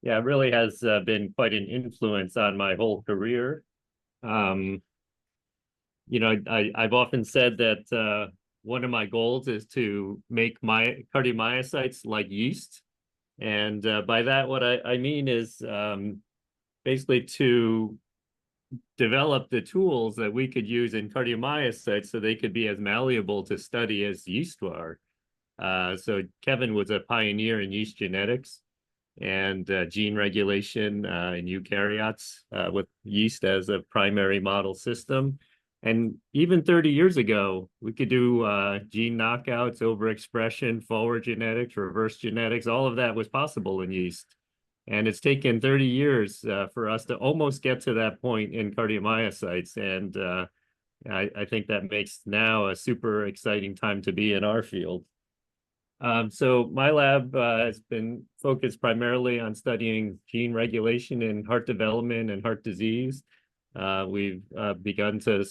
Yeah, it really has been quite an influence on my whole career. Um, I've often said that one of my goals is to make my cardiomyocytes like yeast. And by that, what I mean is basically to develop the tools that we could use in cardiomyocytes so they could be as malleable to study as yeast are. So Kevin was a pioneer in yeast genetics and gene regulation in eukaryotes with yeast as a primary model system. And even 30 years ago, we could do gene knockouts, overexpression, forward genetics, reverse genetics. All of that was possible in yeast. And it's taken 30 years for us to almost get to that point in cardiomyocytes. And I think that makes now a super exciting time to be in our field. So my lab has been focused primarily on studying gene regulation in heart development and heart disease. We've begun to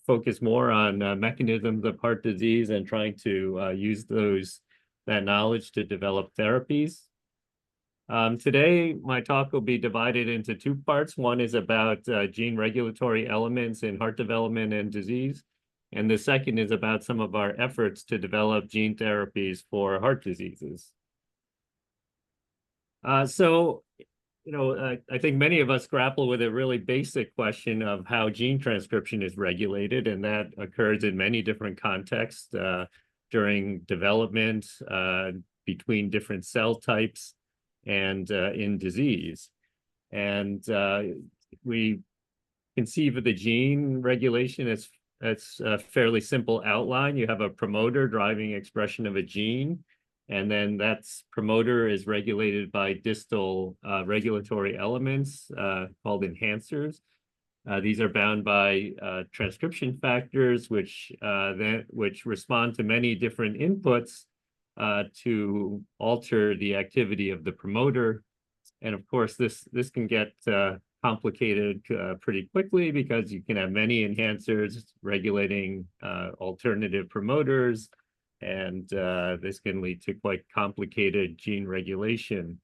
focus more on mechanisms of heart disease and trying to use that knowledge to develop therapies. Today, my talk will be divided into two parts. One is about gene regulatory elements in heart development and disease. And the second is about some of our efforts to develop gene therapies for heart diseases. I think many of us grapple with a really basic question of how gene transcription is regulated, and that occurs in many different contexts during development, between different cell types, and in disease. And we conceive of the gene regulation as a fairly simple outline. You have a promoter driving expression of a gene, and then that promoter is regulated by distal regulatory elements called enhancers. These are bound by transcription factors, which respond to many different inputs to alter the activity of the promoter. And of course, this can get complicated pretty quickly because you can have many enhancers regulating alternative promoters, and this can lead to quite complicated gene regulation.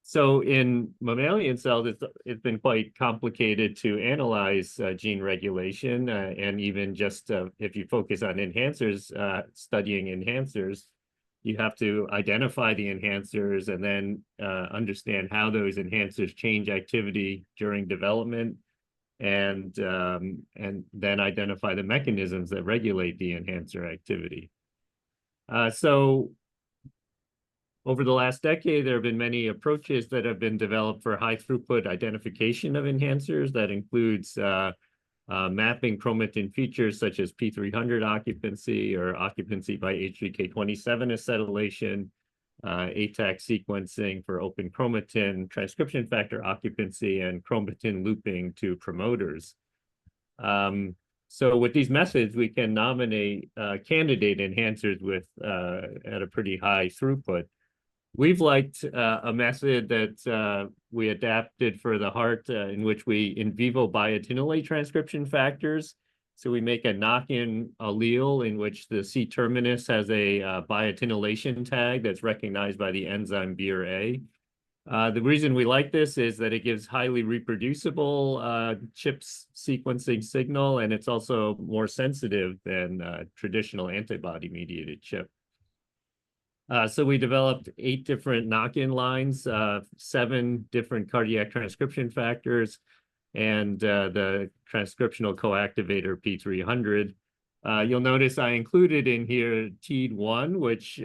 So in mammalian cells, it's been quite complicated to analyze gene regulation, and even just if you focus on enhancers, studying enhancers, you have to identify the enhancers and then understand how those enhancers change activity during development, and then identify the mechanisms that regulate the enhancer activity. So over the last decade, there have been many approaches that have been developed for high throughput identification of enhancers. That includes mapping chromatin features such as P300 occupancy or occupancy by H3K27 acetylation, ATAC sequencing for open chromatin, transcription factor occupancy, and chromatin looping to promoters. So with these methods, we can nominate candidate enhancers at a pretty high throughput. We've liked a method that we adapted for the heart in which we in vivo biotinylate transcription factors. So we make a knock-in allele in which the C-terminus has a biotinylation tag that's recognized by the enzyme BRA. The reason we like this is that it gives highly reproducible CHIPS sequencing signal, and it's also more sensitive than traditional antibody-mediated CHIP. So we developed 8 different knock-in lines, 7 different cardiac transcription factors, and the transcriptional coactivator P300. You'll notice I included in here TEAD1, which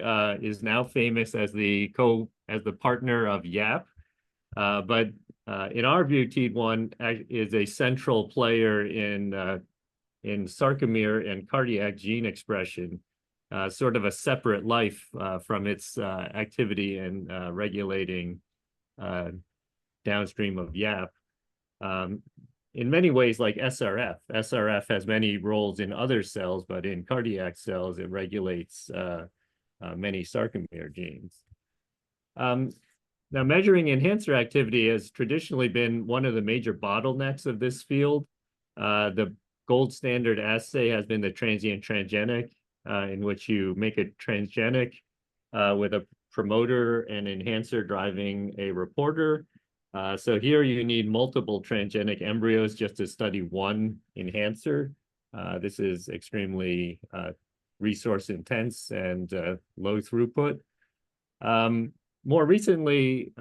is now famous as the partner of YAP. But in our view, TEAD1 is a central player in sarcomere and cardiac gene expression. Sort of a separate life from its activity in regulating downstream of YAP. In many ways, like SRF. SRF has many roles in other cells, but in cardiac cells, it regulates many sarcomere genes. Now, measuring enhancer activity has traditionally been one of the major bottlenecks of this field. The gold standard assay has been the transient transgenic, in which you make a transgenic with a promoter and enhancer driving a reporter. So here you need multiple transgenic embryos just to study one enhancer. This is extremely resource intense and low throughput. More recently,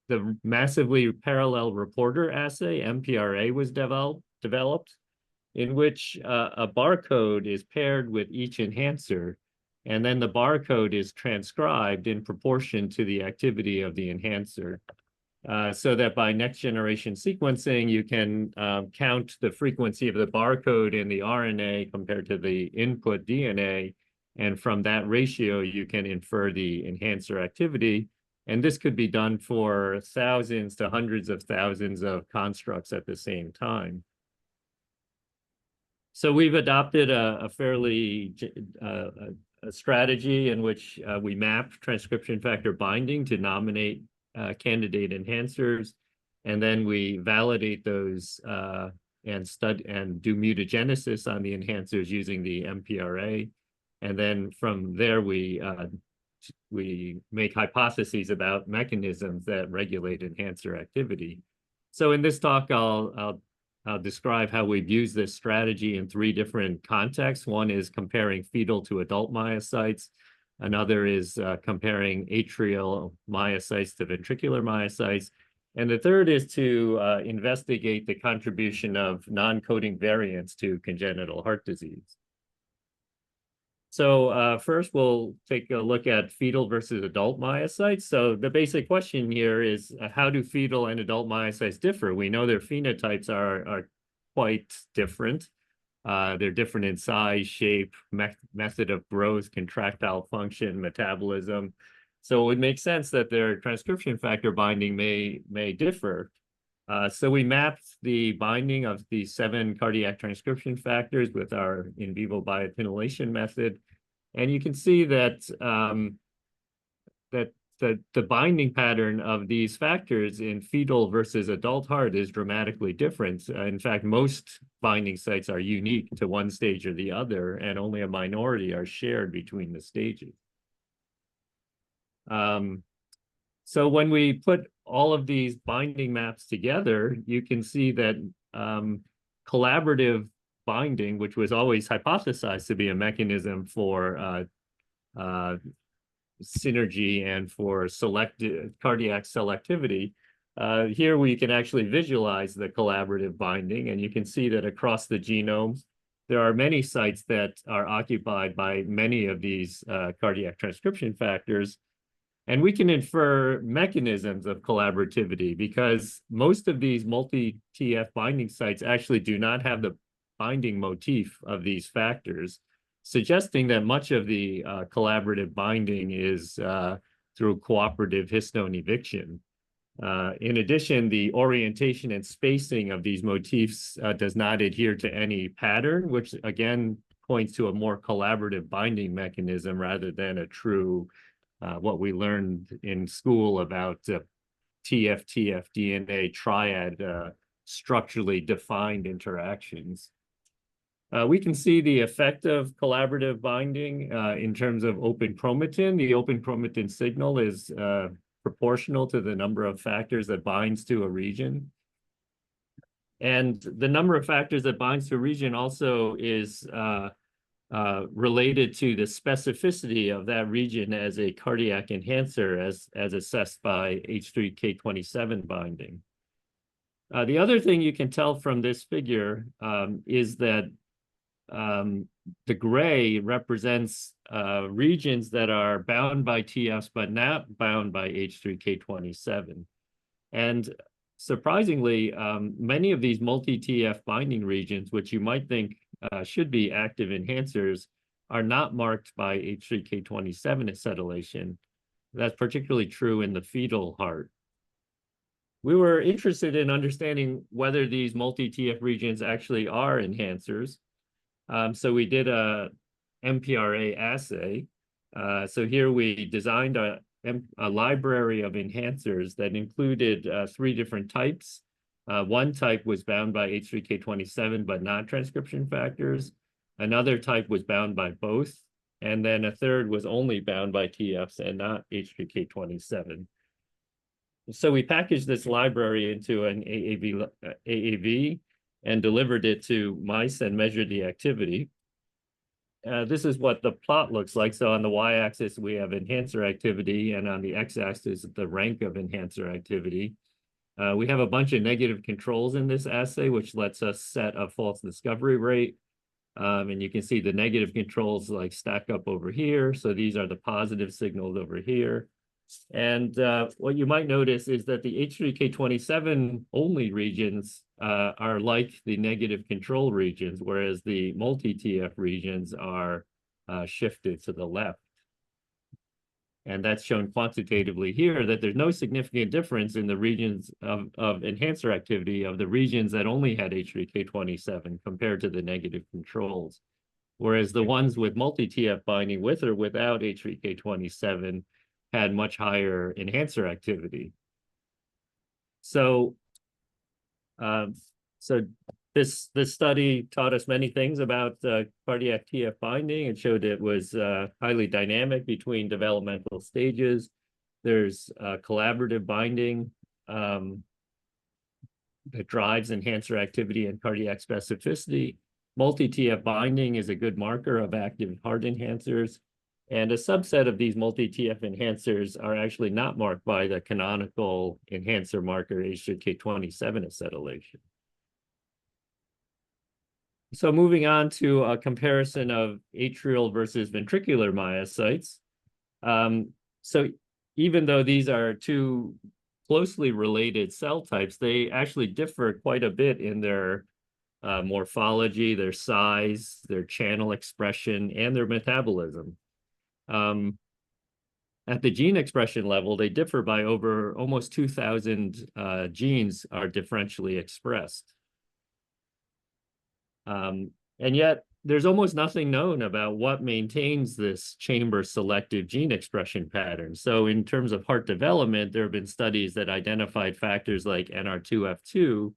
the massively parallel reporter assay, MPRA, was developed, in which a barcode is paired with each enhancer, and then the barcode is transcribed in proportion to the activity of the enhancer. So that by next generation sequencing, you can count the frequency of the barcode in the RNA compared to the input DNA. And from that ratio, you can infer the enhancer activity. And this could be done for thousands to hundreds of thousands of constructs at the same time. So we've adopted a fairly a strategy in which we map transcription factor binding to nominate candidate enhancers, and then we validate those and do mutagenesis on the enhancers using the MPRA, and then from there we make hypotheses about mechanisms that regulate enhancer activity. So in this talk, I'll describe how we've used this strategy in 3 different contexts. One is comparing fetal to adult myocytes. Another is comparing atrial myocytes to ventricular myocytes. And the third is to investigate the contribution of non-coding variants to congenital heart disease. So first, we'll take a look at fetal versus adult myocytes. So the basic question here is, how do fetal and adult myocytes differ? We know their phenotypes are quite different. They're different in size, shape, method of growth, contractile function, metabolism. So it would make sense that their transcription factor binding may differ. So we mapped the binding of the 7 cardiac transcription factors with our in vivo biotinylation method. And you can see that, the binding pattern of these factors in fetal versus adult heart is dramatically different. In fact, most binding sites are unique to one stage or the other, and only a minority are shared between the stages. So when we put all of these binding maps together, you can see that collaborative binding, which was always hypothesized to be a mechanism for synergy and for cardiac selectivity, here we can actually visualize the collaborative binding, and you can see that across the genome, there are many sites that are occupied by many of these cardiac transcription factors. And we can infer mechanisms of collaborativity because most of these multi-TF binding sites actually do not have the binding motif of these factors, suggesting that much of the collaborative binding is through cooperative histone eviction. In addition, the orientation and spacing of these motifs does not adhere to any pattern, which again points to a more collaborative binding mechanism rather than a true what we learned in school about TF-TF DNA triad structurally defined interactions. We can see the effect of collaborative binding in terms of open chromatin. The open chromatin signal is proportional to the number of factors that binds to a region. And the number of factors that binds to a region also is related to the specificity of that region as a cardiac enhancer as assessed by H3K27 binding. The other thing you can tell from this figure is that the gray represents regions that are bound by TFs but not bound by H3K27. And surprisingly, many of these multi-TF binding regions, which you might think should be active enhancers, are not marked by H3K27 acetylation. That's particularly true in the fetal heart. We were interested in understanding whether these multi-TF regions actually are enhancers. So we did a MPRA assay. So here we designed a library of enhancers that included 3 different types. One type was bound by H3K27, but not transcription factors. Another type was bound by both, and then a third was only bound by TFs and not H3K27. So we packaged this library into an AAV and delivered it to mice and measured the activity. This is what the plot looks like. So on the y-axis, we have enhancer activity, and on the x-axis, the rank of enhancer activity. We have a bunch of negative controls in this assay, which lets us set a false discovery rate. And you can see the negative controls like stack up over here. So these are the positive signals over here. And what you might notice is that the H3K27 only regions are like the negative control regions, whereas the multi-TF regions are shifted to the left. And that's shown quantitatively here that there's no significant difference in the regions of enhancer activity of the regions that only had H3K27 compared to the negative controls. Whereas the ones with multi-TF binding with or without H3K27 had much higher enhancer activity. So, this study taught us many things about cardiac TF binding. It showed it was highly dynamic between developmental stages. There's collaborative binding that drives enhancer activity and cardiac specificity. Multi-TF binding is a good marker of active heart enhancers. And a subset of these multi-TF enhancers are actually not marked by the canonical enhancer marker H3K27 acetylation. So moving on to a comparison of atrial versus ventricular myocytes. So even though these are two closely related cell types, they actually differ quite a bit in their morphology, their size, their channel expression, and their metabolism. At the gene expression level, they differ by over almost 2,000 genes are differentially expressed. And yet, there's almost nothing known about what maintains this chamber selective gene expression pattern. So in terms of heart development, there have been studies that identified factors like NR2F2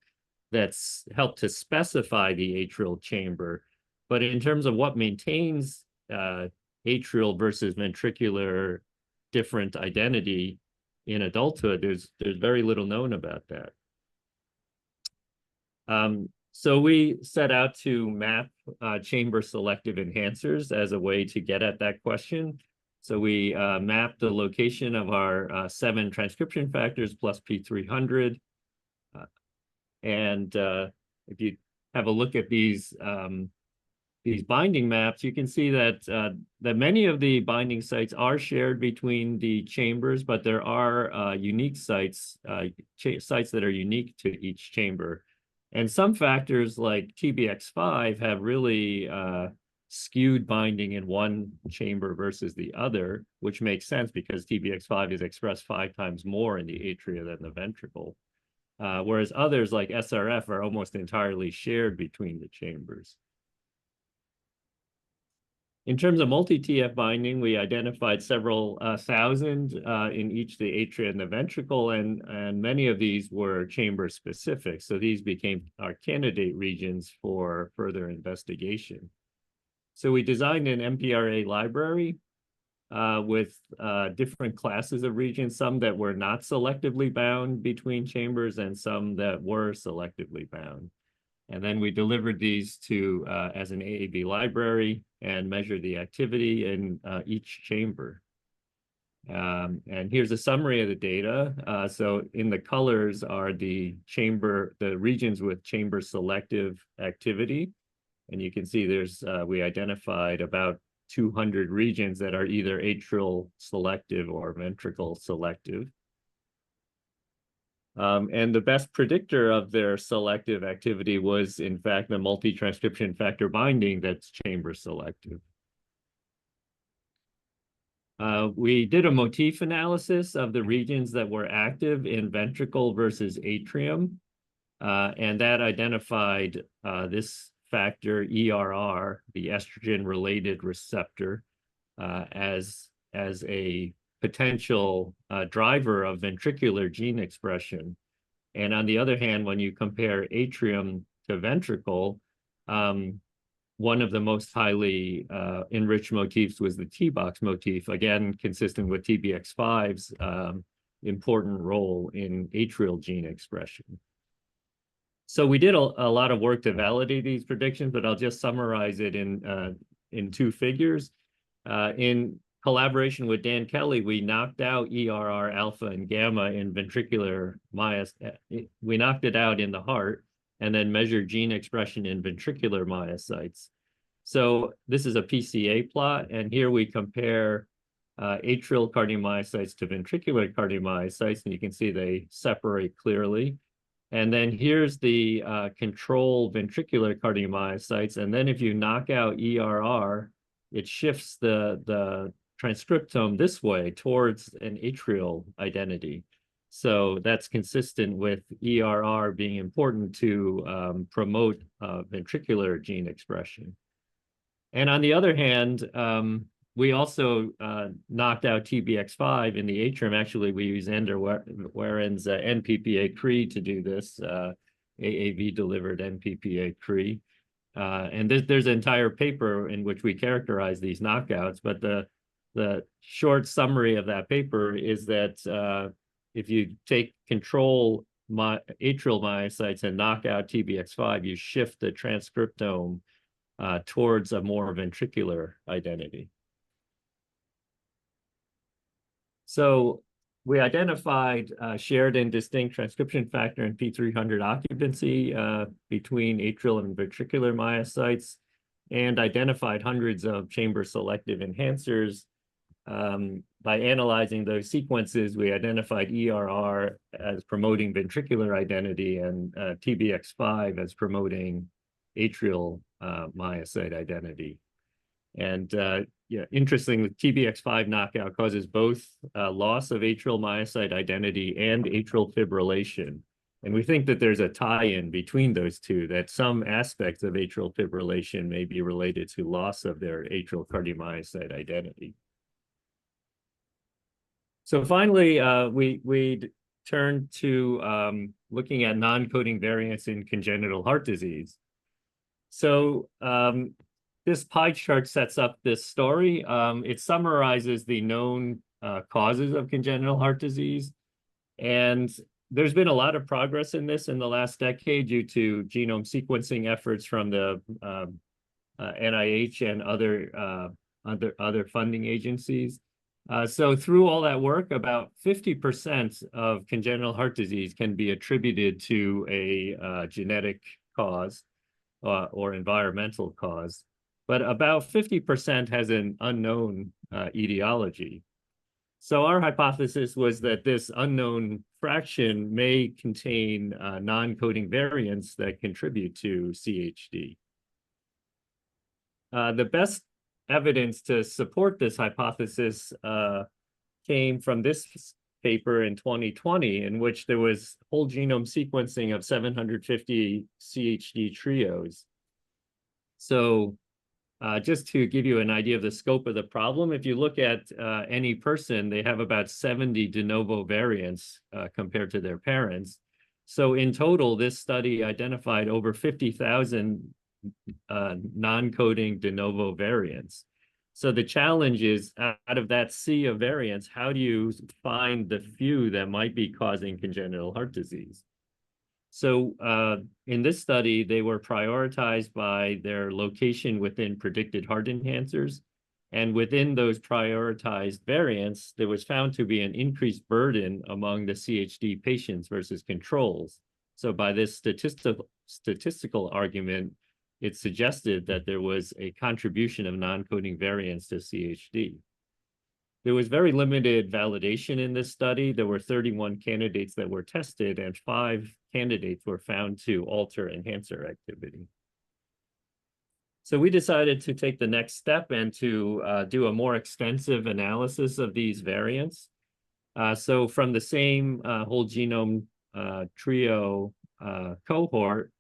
that's helped to specify the atrial chamber. But in terms of what maintains atrial versus ventricular different identity in adulthood, there's very little known about that. So we set out to map chamber selective enhancers as a way to get at that question. So we mapped the location of our 7 transcription factors plus P300. And if you have a look at these binding maps, you can see that many of the binding sites are shared between the chambers, but there are unique sites, sites that are unique to each chamber. And some factors like TBX5 have really skewed binding in one chamber versus the other, which makes sense because TBX5 is expressed 5 times more in the atria than the ventricle. Whereas others like SRF are almost entirely shared between the chambers. In terms of multi-TF binding, we identified several thousand in each the atria and the ventricle, and many of these were chamber specific. So these became our candidate regions for further investigation. So we designed an MPRA library with different classes of regions, some that were not selectively bound between chambers and some that were selectively bound. And then we delivered these to as an AAV library and measured the activity in each chamber. And here's a summary of the data. So in the colors are the regions with chamber selective activity. And you can see there's, we identified about 200 regions that are either atrial selective or ventricle selective. And the best predictor of their selective activity was, in fact, the multi-transcription factor binding that's chamber selective. We did a motif analysis of the regions that were active in ventricle versus atrium, and that identified this factor ERR, the estrogen-related receptor, as a potential driver of ventricular gene expression. And on the other hand, when you compare atrium to ventricle, one of the most highly enriched motifs was the T-box motif, again, consistent with TBX5's important role in atrial gene expression. So we did a lot of work to validate these predictions, but I'll just summarize it in two figures. In collaboration with Dan Kelly, we knocked out ERR alpha and gamma in ventricular myocytes. We knocked it out in the heart and then measured gene expression in ventricular myocytes. So this is a PCA plot, and here we compare atrial cardiomyocytes to ventricular cardiomyocytes, and you can see they separate clearly. And then here's the control ventricular cardiomyocytes, and then if you knock out ERR, it shifts the transcriptome this way towards an atrial identity. So that's consistent with ERR being important to promote ventricular gene expression. And on the other hand, we also knocked out TBX5 in the atrium. Actually, we use Anderwaren's NPPA-CRE to do this, AAV-delivered NPPA-CRE. And there's an entire paper in which we characterize these knockouts, but the short summary of that paper is that if you take control atrial myocytes and knock out TBX5, you shift the transcriptome towards a more ventricular identity. So we identified shared and distinct transcription factor and P300 occupancy between atrial and ventricular myocytes, and identified hundreds of chamber-selective enhancers. By analyzing those sequences, we identified ERR as promoting ventricular identity and TBX5 as promoting atrial myocyte identity. And yeah, interestingly, TBX5 knockout causes both loss of atrial myocyte identity and atrial fibrillation. And we think that there's a tie-in between those two, that some aspects of atrial fibrillation may be related to loss of their atrial cardiomyocyte identity. So finally, we turned to looking at non-coding variants in congenital heart disease. So this pie chart sets up this story. It summarizes the known causes of congenital heart disease. And there's been a lot of progress in this in the last decade due to genome sequencing efforts from the NIH and other funding agencies. So through all that work, about 50% of congenital heart disease can be attributed to a genetic cause or environmental cause, but about 50% has an unknown etiology. So our hypothesis was that this unknown fraction may contain non-coding variants that contribute to CHD. The best evidence to support this hypothesis came from this paper in 2020, in which there was whole genome sequencing of 750 CHD trios. So just to give you an idea of the scope of the problem, if you look at any person, they have about 70 de novo variants compared to their parents. So in total, this study identified over 50,000 non-coding de novo variants. So the challenge is, out of that sea of variants, how do you find the few that might be causing congenital heart disease? So in this study, they were prioritized by their location within predicted heart enhancers. And within those prioritized variants, there was found to be an increased burden among the CHD patients versus controls. So by this statistical argument, it suggested that there was a contribution of non-coding variants to CHD. There was very limited validation in this study. There were 31 candidates that were tested, and 5 candidates were found to alter enhancer activity. So we decided to take the next step and to do a more extensive analysis of these variants. So from the same whole genome trio cohort,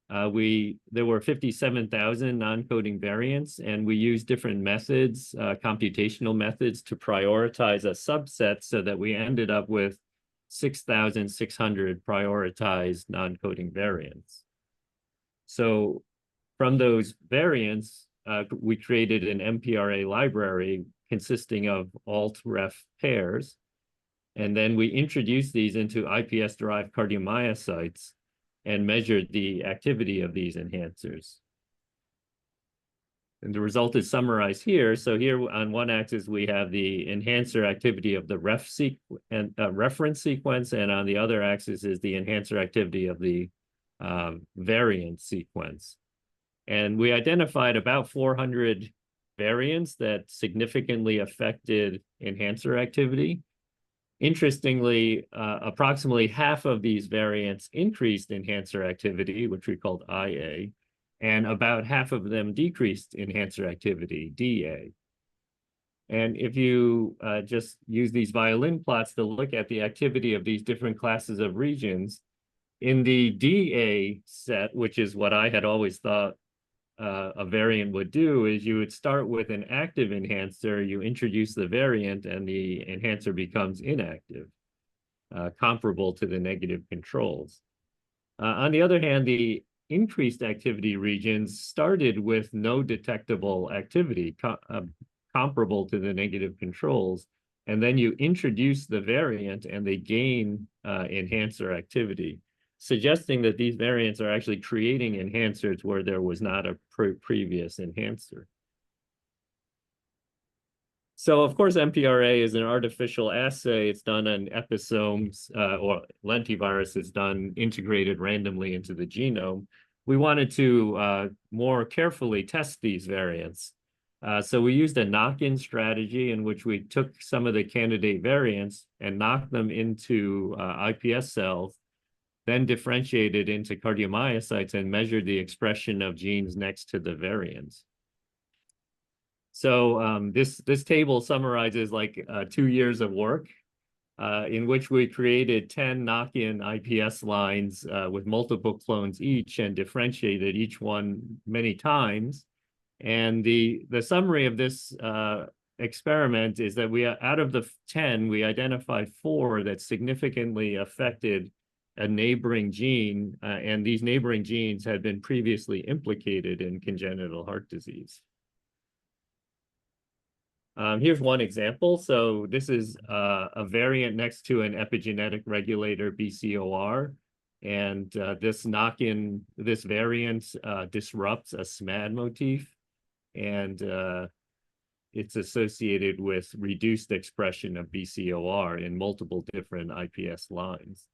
there were 57,000 non-coding variants, and we used different methods, computational methods, to prioritize a subset so that we ended up with 6,600 prioritized non-coding variants. So From those variants, we created an MPRA library consisting of alt-ref pairs. And then we introduced these into iPS-derived cardiomyocytes and measured the activity of these enhancers. And the result is summarized here. So here on one axis, we have the enhancer activity of the reference sequence, and on the other axis is the enhancer activity of the variant sequence. And we identified about 400 variants that significantly affected enhancer activity. Interestingly, approximately half of these variants increased enhancer activity, which we called IA, and about half of them decreased enhancer activity, DA. And if you just use these violin plots to look at the activity of these different classes of regions, in the DA set, which is what I had always thought a variant would do, is you would start with an active enhancer, you introduce the variant, and the enhancer becomes inactive, comparable to the negative controls. On the other hand, the increased activity regions started with no detectable activity, comparable to the negative controls, and then you introduce the variant and they gain enhancer activity, suggesting that these variants are actually creating enhancers where there was not a previous enhancer. So, of course, MPRA is an artificial assay. It's done on episomes, or lentivirus is done integrated randomly into the genome. We wanted to more carefully test these variants. So we used a knock-in strategy in which we took some of the candidate variants and knocked them into iPS cells, then differentiated into cardiomyocytes and measured the expression of genes next to the variants. So this table summarizes like 2 years of work in which we created 10 knock-in iPS lines with multiple clones each and differentiated each one many times. And the summary of this experiment is that out of the 10, we identified 4 that significantly affected a neighboring gene, and these neighboring genes had been previously implicated in congenital heart disease. Here's one example. So this is a variant next to an epigenetic regulator, BCOR. And this variant disrupts a SMAD motif. And it's associated with reduced expression of BCOR in multiple different iPS lines.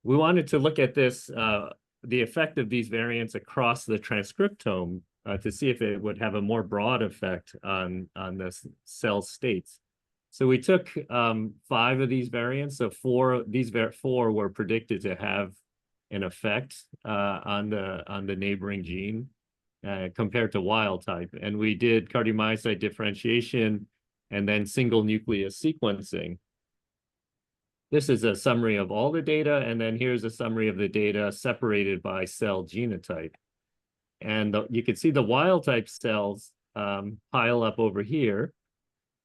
We wanted to look at this, the effect of these variants across the transcriptome to see if it would have a more broad effect on the cell states. So we took 5 of these variants. So 4 were predicted to have an effect on the neighboring gene compared to wild type. And we did cardiomyocyte differentiation and then single nucleus sequencing. This is a summary of all the data, and then here's a summary of the data separated by cell genotype. And you can see the wild type cells pile up over here,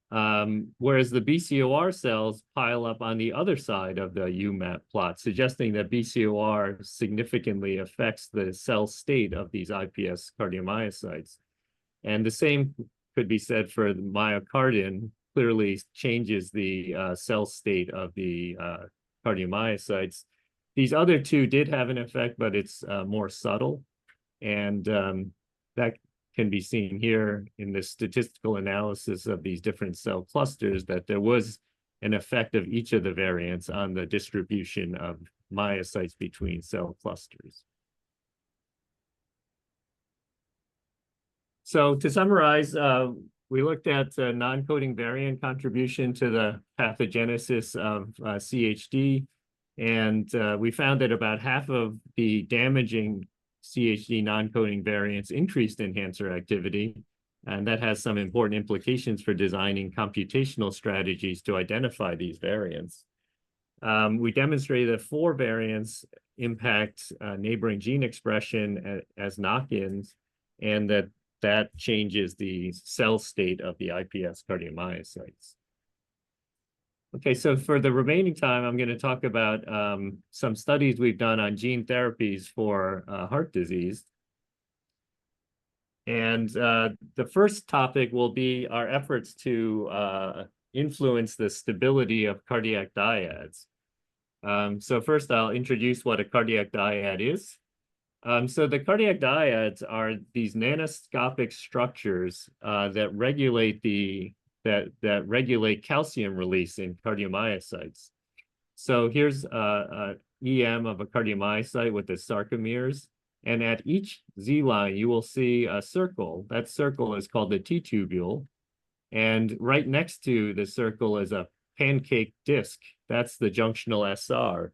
whereas the BCOR cells pile up on the other side of the UMAP plot, suggesting that BCOR significantly affects the cell state of these iPS cardiomyocytes. And the same could be said for the myocardin, clearly changes the cell state of the cardiomyocytes. These other 2 did have an effect, but it's more subtle. And that can be seen here in the statistical analysis of these different cell clusters, that there was an effect of each of the variants on the distribution of myocytes between cell clusters. So to summarize, we looked at non-coding variant contribution to the pathogenesis of CHD, and we found that about half of the damaging CHD non-coding variants increased enhancer activity, and that has some important implications for designing computational strategies to identify these variants. We demonstrated that 4 variants impact neighboring gene expression as knock-ins, and that changes the cell state of the iPS cardiomyocytes. Okay, so for the remaining time, I'm going to talk about some studies we've done on gene therapies for heart disease. And the first topic will be our efforts to influence the stability of cardiac dyads. So first, I'll introduce what a cardiac dyad is. So the cardiac dyads are these nanoscopic structures that regulate that regulate calcium release in cardiomyocytes. So here's a EM of a cardiomyocyte with the sarcomeres. And at each Z line, you will see a circle. That circle is called the T-tubule. And right next to the circle is a pancake disc. That's the junctional SR.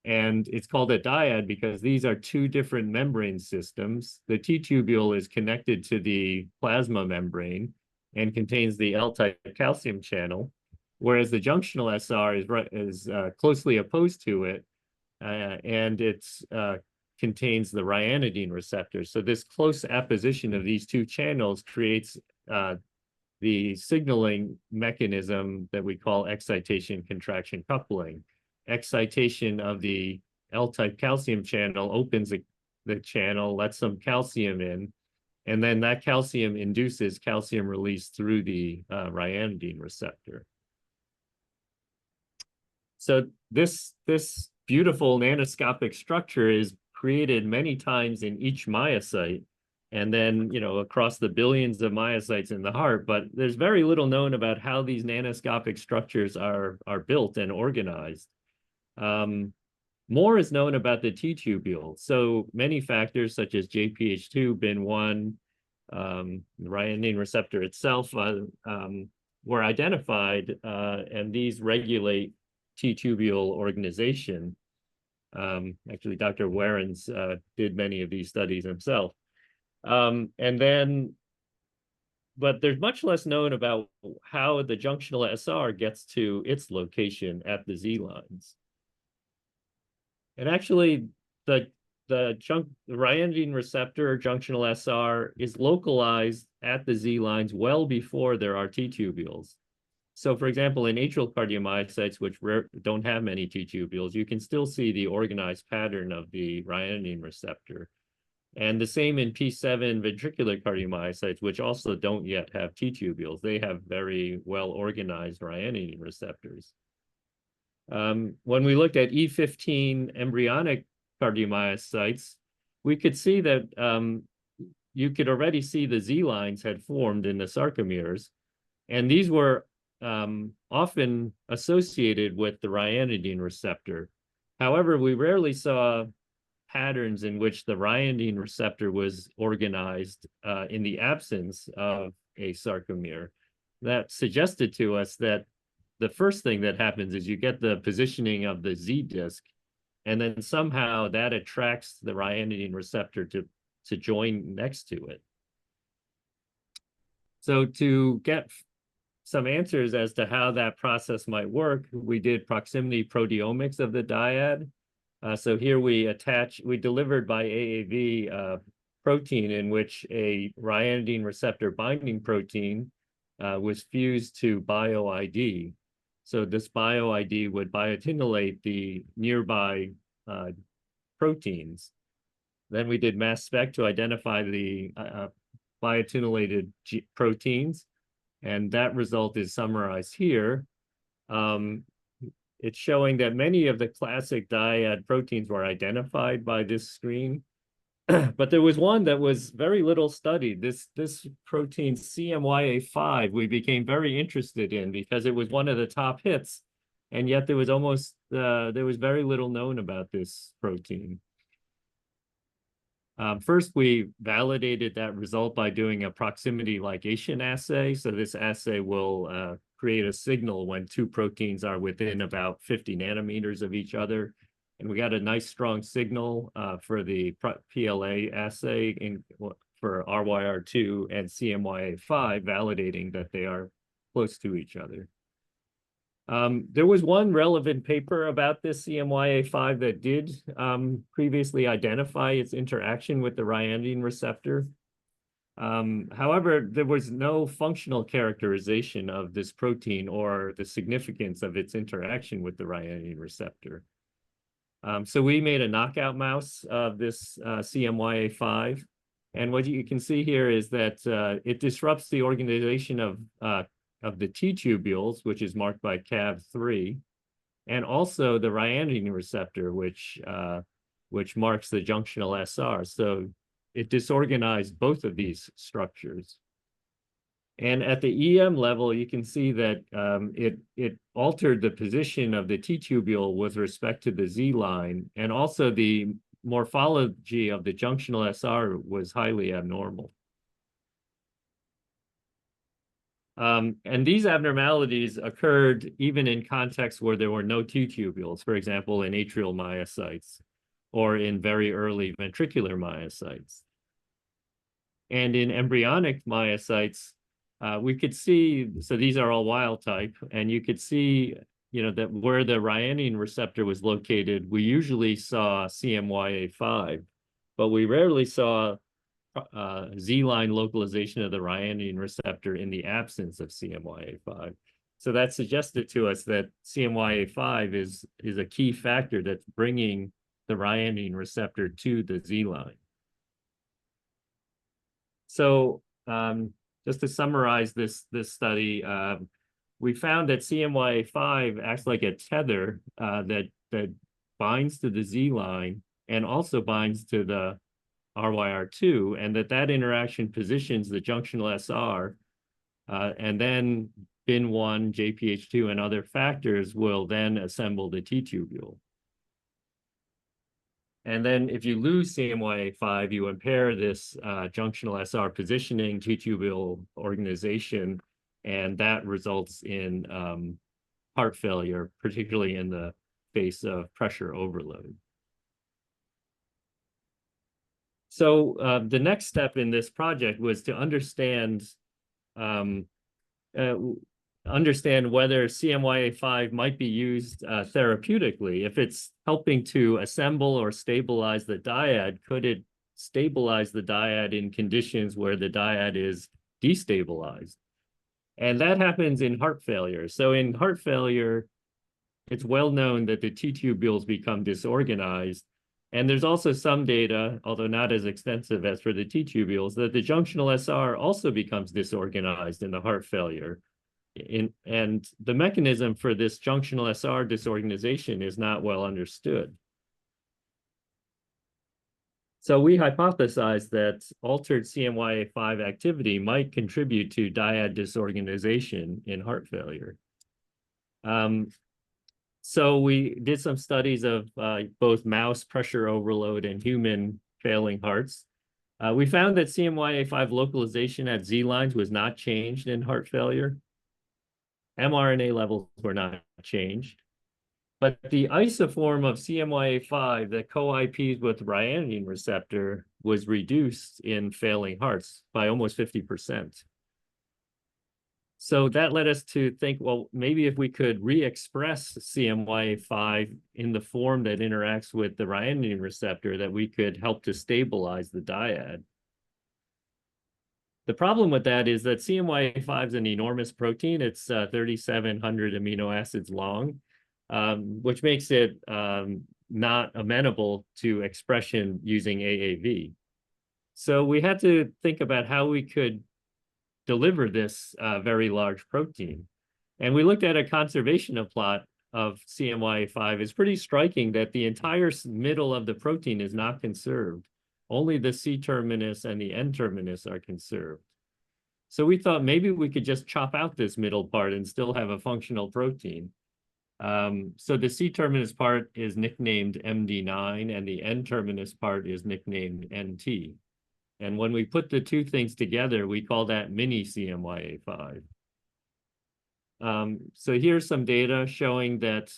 And it's called a dyad because these are two different membrane systems. The T-tubule is connected to the plasma membrane and contains the L-type calcium channel, whereas the junctional SR is closely opposed to it, and it contains the ryanodine receptor. So this close apposition of these two channels creates the signaling mechanism that we call excitation-contraction coupling. Excitation of the L-type calcium channel opens the channel, lets some calcium in, and then that calcium induces calcium release through the ryanodine receptor. So this beautiful nanoscopic structure is created many times in each myocyte, and then, you know, across the billions of myocytes in the heart, but there's very little known about how these nanoscopic structures are built and organized. More is known about the T-tubule. So many factors such as JPH2, BIN1, the ryanodine receptor itself were identified, and these regulate T-tubule organization. Actually, Dr. Warrens did many of these studies himself. But there's much less known about how the junctional SR gets to its location at the Z lines. And actually, the ryanodine receptor or junctional SR is localized at the Z lines well before there are T-tubules. So for example, in atrial cardiomyocytes, which don't have many T-tubules, you can still see the organized pattern of the ryanodine receptor. And the same in P7 ventricular cardiomyocytes, which also don't yet have T-tubules. They have very well-organized ryanodine receptors. When we looked at E15 embryonic cardiomyocytes, we could see that you could already see the Z lines had formed in the sarcomeres, and these were often associated with the ryanodine receptor. However, we rarely saw patterns in which the ryanodine receptor was organized in the absence of a sarcomere. That suggested to us that the first thing that happens is you get the positioning of the Z disc, and then somehow that attracts the ryanodine receptor to join next to it. So to get some answers as to how that process might work, we did proximity proteomics of the dyad. So here we delivered by AAV protein in which a ryanodine receptor binding protein was fused to bio-ID. So this bio-ID would biotinylate the nearby proteins. Then we did mass spec to identify the biotinylated proteins, and that result is summarized here. It's showing that many of the classic dyad proteins were identified by this screen, but there was one that was very little studied. This protein CMYA5 we became very interested in because it was one of the top hits, and yet there was very little known about this protein. First, we validated that result by doing a proximity ligation assay. So this assay will create a signal when two proteins are within about 50 nanometers of each other. And we got a nice strong signal for the PLA assay for RYR2 and CMYA5, validating that they are close to each other. There was one relevant paper about this CMYA5 that did previously identify its interaction with the ryanodine receptor. However, there was no functional characterization of this protein or the significance of its interaction with the ryanine receptor. So we made a knockout mouse of this CMYA5. And what you can see here is that it disrupts the organization of the T tubules, which is marked by CAV3, and also the ryanine receptor, which marks the junctional SR. So it disorganized both of these structures. And at the EM level, you can see that it altered the position of the T tubule with respect to the Z line, and also the morphology of the junctional SR was highly abnormal. And these abnormalities occurred even in contexts where there were no T tubules, for example, in atrial myocytes or in very early ventricular myocytes. And in embryonic myocytes, we could see, so these are all wild type, and you could see, that where the ryanine receptor was located, we usually saw CMYA5, but we rarely saw Z-line localization of the ryanine receptor in the absence of CMYA5. So that suggested to us that CMYA5 is a key factor that's bringing the ryanine receptor to the Z-line. So just to summarize this study, we found that CMYA5 acts like a tether that binds to the Z line and also binds to the RYR2, and that interaction positions the junctional SR, and then BIN1, JPH2, and other factors will then assemble the T tubule. And then if you lose CMYA5, you impair this junctional SR positioning, T tubule organization, and that results in heart failure, particularly in the face of pressure overload. So the next step in this project was to understand whether CMYA5 might be used therapeutically. If it's helping to assemble or stabilize the dyad, could it stabilize the dyad in conditions where the dyad is destabilized? And that happens in heart failure. So in heart failure, it's well known that the T tubules become disorganized. And there's also some data, although not as extensive as for the T tubules, that the junctional SR also becomes disorganized in the heart failure. And the mechanism for this junctional SR disorganization is not well understood. So we hypothesized that altered CMYA5 activity might contribute to dyad disorganization in heart failure. So we did some studies of both mouse pressure overload and human failing hearts. We found that CMYA5 localization at Z lines was not changed in heart failure. mRNA levels were not changed. But the isoform of CMYA5 that co-IPs with ryanine receptor was reduced in failing hearts by almost 50%. So that led us to think, well, maybe if we could re-express CMYA5 in the form that interacts with the ryanine receptor, that we could help to stabilize the dyad. The problem with that is that CMYA5 is an enormous protein. It's 3,700 amino acids long, which makes it not amenable to expression using AAV. So we had to think about how we could deliver this very large protein. And we looked at a conservation plot of CMYA5. It's pretty striking that the entire middle of the protein is not conserved. Only the C terminus and the N terminus are conserved. So we thought maybe we could just chop out this middle part and still have a functional protein. So the C terminus part is nicknamed MD9 and the N terminus part is nicknamed NT. And when we put the two things together, we call that mini CMYA5. So here's some data showing that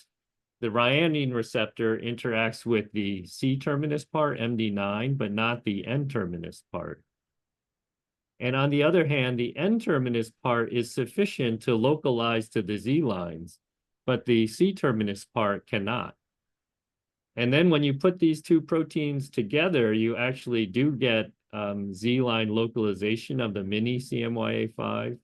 the ryanine receptor interacts with the C terminus part, MD9, but not the N terminus part. And on the other hand, the N terminus part is sufficient to localize to the Z lines, but the C terminus part cannot. And then when you put these two proteins together, you actually do get Z-line localization of the mini CMYA5.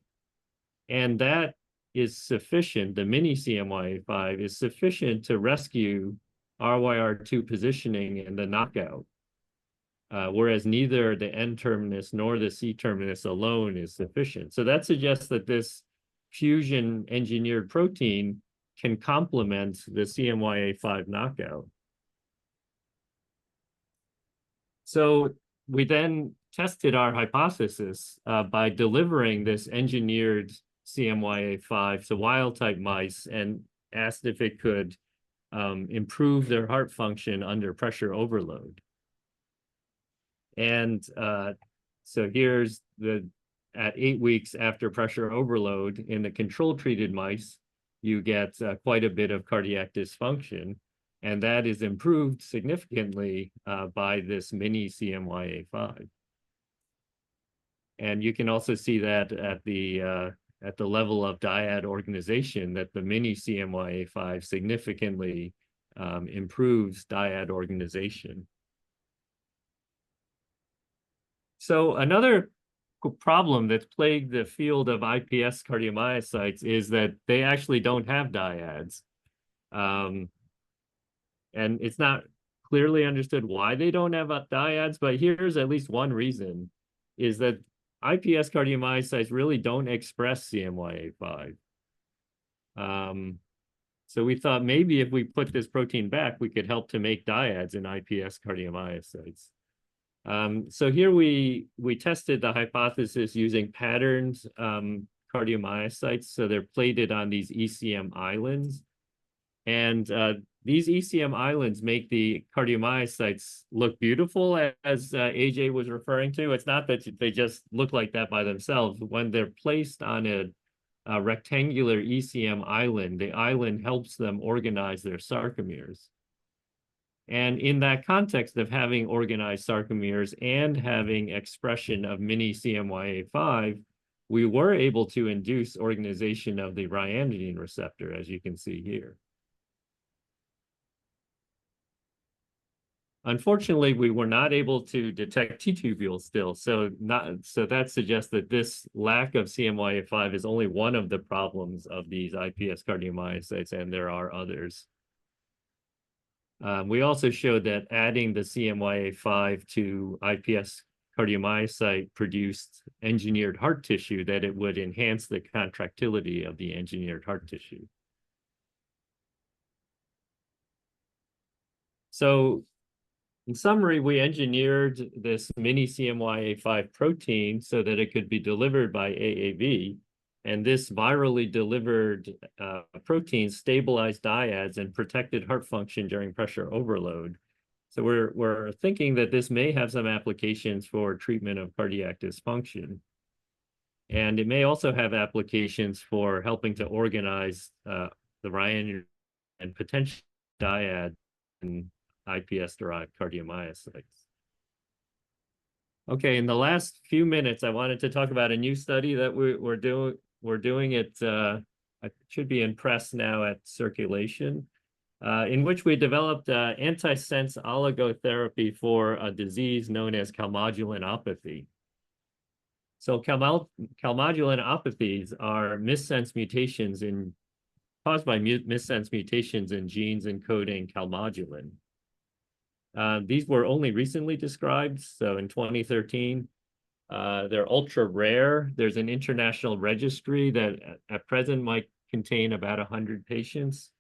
And that is sufficient, the mini CMYA5 is sufficient to rescue RYR2 positioning in the knockout. Whereas neither the N-terminus nor the C-terminus alone is sufficient. So that suggests that this fusion engineered protein can complement the CMYA5 knockout. So we then tested our hypothesis by delivering this engineered CMYA5 to wild-type mice and asked if it could improve their heart function under pressure overload. And so here's at 8 weeks after pressure overload in the control-treated mice, you get quite a bit of cardiac dysfunction, and that is improved significantly by this mini CMYA5. And you can also see that at the level of dyad organization, that the mini CMYA5 significantly improves dyad organization. So another problem that's plagued the field of iPS cardiomyocytes is that they actually don't have dyads. And it's not clearly understood why they don't have dyads, but here's at least one reason, is that iPS cardiomyocytes really don't express CMYA5. So we thought maybe if we put this protein back, we could help to make dyads in iPS cardiomyocytes. So here we tested the hypothesis using patterned cardiomyocytes. So they're plated on these ECM islands. And these ECM islands make the cardiomyocytes look beautiful, as AJ was referring to. It's not that they just look like that by themselves. When they're placed on a rectangular ECM island, the island helps them organize their sarcomeres. And in that context of having organized sarcomeres and having expression of mini CMYA5, we were able to induce organization of the ryanodine receptor, as you can see here. Unfortunately, we were not able to detect T-tubules still, so that suggests that this lack of CMYA5 is only one of the problems of these iPS cardiomyocytes, and there are others. We also showed that adding the CMYA5 to iPS cardiomyocyte produced engineered heart tissue, that it would enhance the contractility of the engineered heart tissue. So in summary, we engineered this mini CMYA5 protein so that it could be delivered by AAV. And this virally delivered protein stabilized dyads and protected heart function during pressure overload. So we're thinking that this may have some applications for treatment of cardiac dysfunction. And it may also have applications for helping to organize the ryanodine and potential dyad in iPS-derived cardiomyocytes. Okay, in the last few minutes, I wanted to talk about a new study that we're doing. We're doing it, it should be in press now at Circulation, in which we developed antisense oligotherapy for a disease known as calmodulinopathy. So calmodulinopathies are missense mutations caused by missense mutations in genes encoding calmodulin. These were only recently described, so in 2013. They're ultra rare. There's an international registry that at present might contain about 100 patients.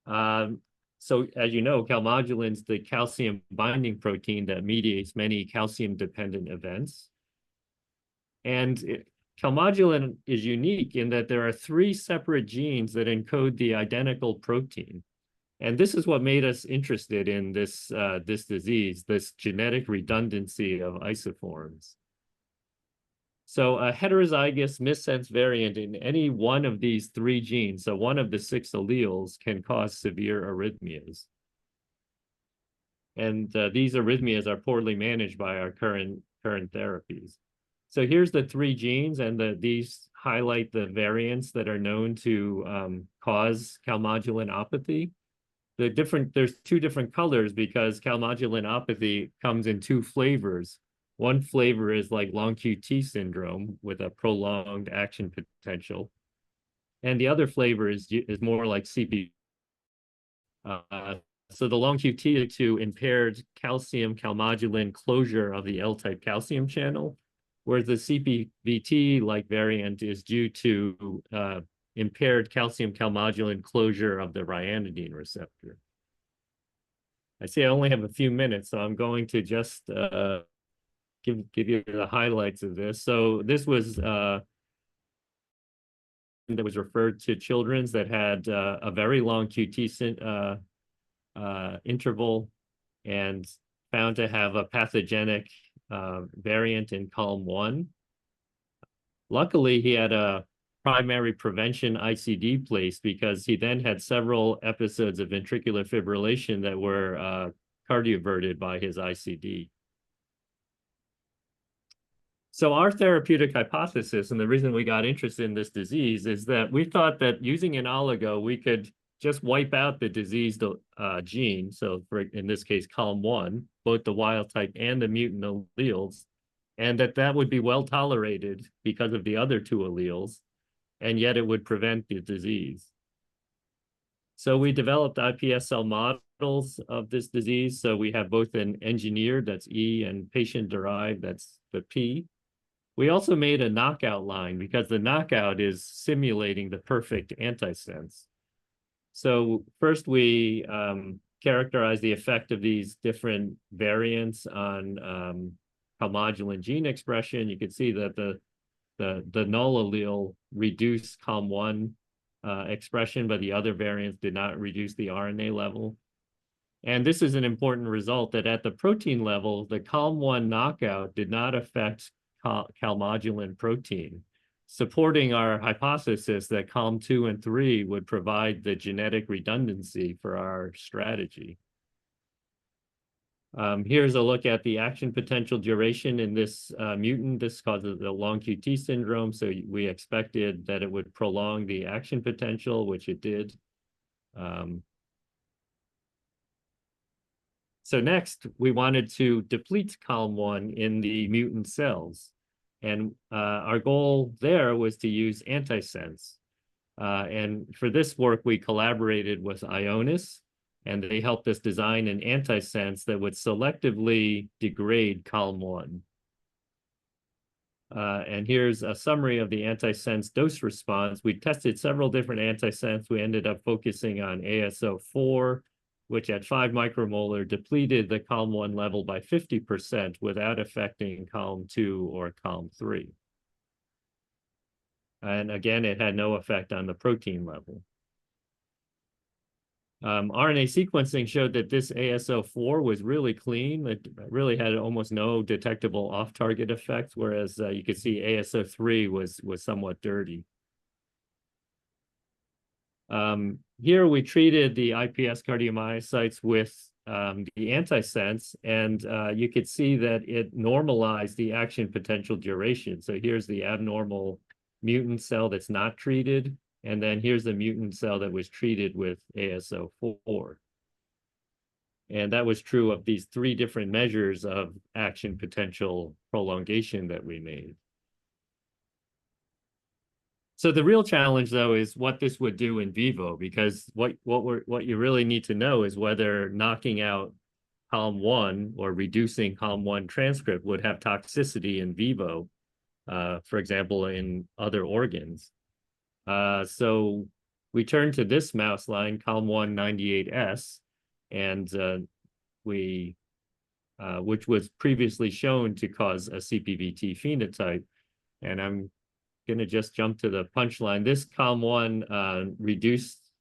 So as you know, calmodulin is the calcium binding protein that mediates many calcium-dependent events. And calmodulin is unique in that there are 3 separate genes that encode the identical protein. And this is what made us interested in this disease, this genetic redundancy of isoforms. So a heterozygous missense variant in any one of these 3 genes, so one of the 6 alleles, can cause severe arrhythmias. And these arrhythmias are poorly managed by our current therapies. So here's the 3 genes, and these highlight the variants that are known to cause calmodulinopathy. There's 2 different colors because calmodulinopathy comes in 2 flavors. One flavor is like long QT syndrome with a prolonged action potential. And the other flavor is more like CP. So the long QT to impaired calcium calmodulin closure of the L-type calcium channel, whereas the CPVT-like variant is due to impaired calcium calmodulin closure of the ryanodine receptor. I see I only have a few minutes, so I'm going to just give you the highlights of this. So this was that was referred to children's that had a very long QT interval and found to have a pathogenic variant in CALM1. Luckily, he had a primary prevention ICD placed because he then had several episodes of ventricular fibrillation that were cardioverted by his ICD. So our therapeutic hypothesis, and the reason we got interested in this disease, is that we thought that using an oligo, we could just wipe out the diseased gene. So in this case, CALM1, both the wild type and the mutant alleles, and that would be well tolerated because of the other two alleles, and yet it would prevent the disease. So we developed iPS cell models of this disease. So we have both an engineered, that's E, and patient-derived, that's the P. We also made a knockout line because the knockout is simulating the perfect antisense. So first we characterize the effect of these different variants on calmodulin gene expression. You can see that the null allele reduced CALM1 expression, but the other variants did not reduce the RNA level. And this is an important result that at the protein level, the CALM1 knockout did not affect calmodulin protein, supporting our hypothesis that CALM2 and 3 would provide the genetic redundancy for our strategy. Here's a look at the action potential duration in this mutant. This causes the long QT syndrome. So we expected that it would prolong the action potential, which it did. So next, we wanted to deplete CALM1 in the mutant cells. And our goal there was to use antisense. And for this work, we collaborated with Ionis, and they helped us design an antisense that would selectively degrade CALM1. And here's a summary of the antisense dose response. We tested several different antisense. We ended up focusing on ASO4, which at 5 micromolar depleted the CALM1 level by 50% without affecting CALM2 or CALM3. And again, it had no effect on the protein level. RNA sequencing showed that this ASO4 was really clean. It really had almost no detectable off-target effects, whereas you could see ASO3 was somewhat dirty. Here we treated the iPS cardiomyocytes with the antisense, and you could see that it normalized the action potential duration. So here's the abnormal mutant cell that's not treated, and then here's the mutant cell that was treated with ASO4. And that was true of these 3 different measures of action potential prolongation that we made. So the real challenge, though, is what this would do in vivo, because what you really need to know is whether knocking out CALM1 or reducing CALM1 transcript would have toxicity in vivo, for example, in other organs. So we turned to this mouse line, CALM198S, and which was previously shown to cause a CPVT phenotype. And I'm going to just jump to the punchline. This CALM1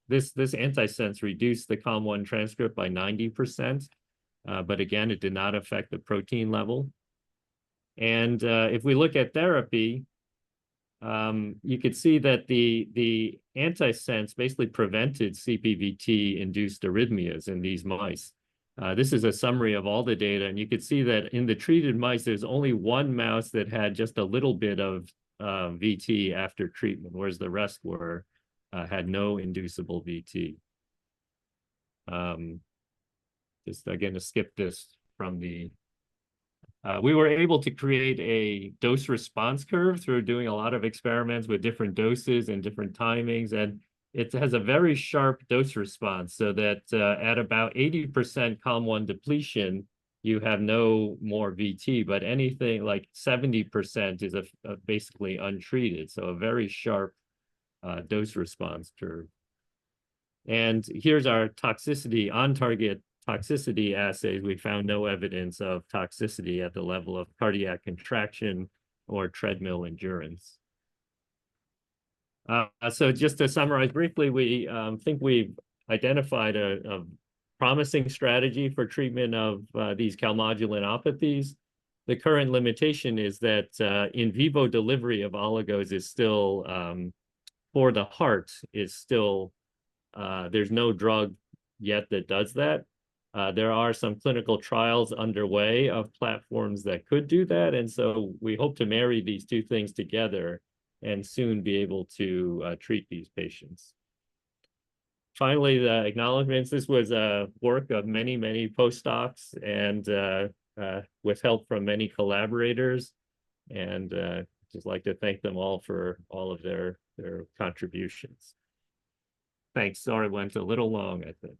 this antisense reduced the CALM1 transcript by 90%, but again, it did not affect the protein level. And if we look at therapy, you could see that the antisense basically prevented CPVT-induced arrhythmias in these mice. This is a summary of all the data, and you could see that in the treated mice, there's only one mouse that had just a little bit of VT after treatment, whereas the rest had no inducible VT. Just again to skip this from the We were able to create a dose response curve through doing a lot of experiments with different doses and different timings, and it has a very sharp dose response, so that at about 80% COM1 depletion, you have no more VT, but anything like 70% is basically untreated, so a very sharp dose response curve. And here's our toxicity, on-target toxicity assays. We found no evidence of toxicity at the level of cardiac contraction or treadmill endurance. So just to summarize briefly, we think we've identified a promising strategy for treatment of these calmodulinopathies. The current limitation is that in vivo delivery of oligos is still, for the heart, is still, there's no drug yet that does that. There are some clinical trials underway of platforms that could do that, and so we hope to marry these two things together and soon be able to treat these patients. Finally, the acknowledgements. This was work of many, many postdocs and with help from many collaborators. And just like to thank them all for all of their contributions. Thanks. Sorry, went a little long, I think.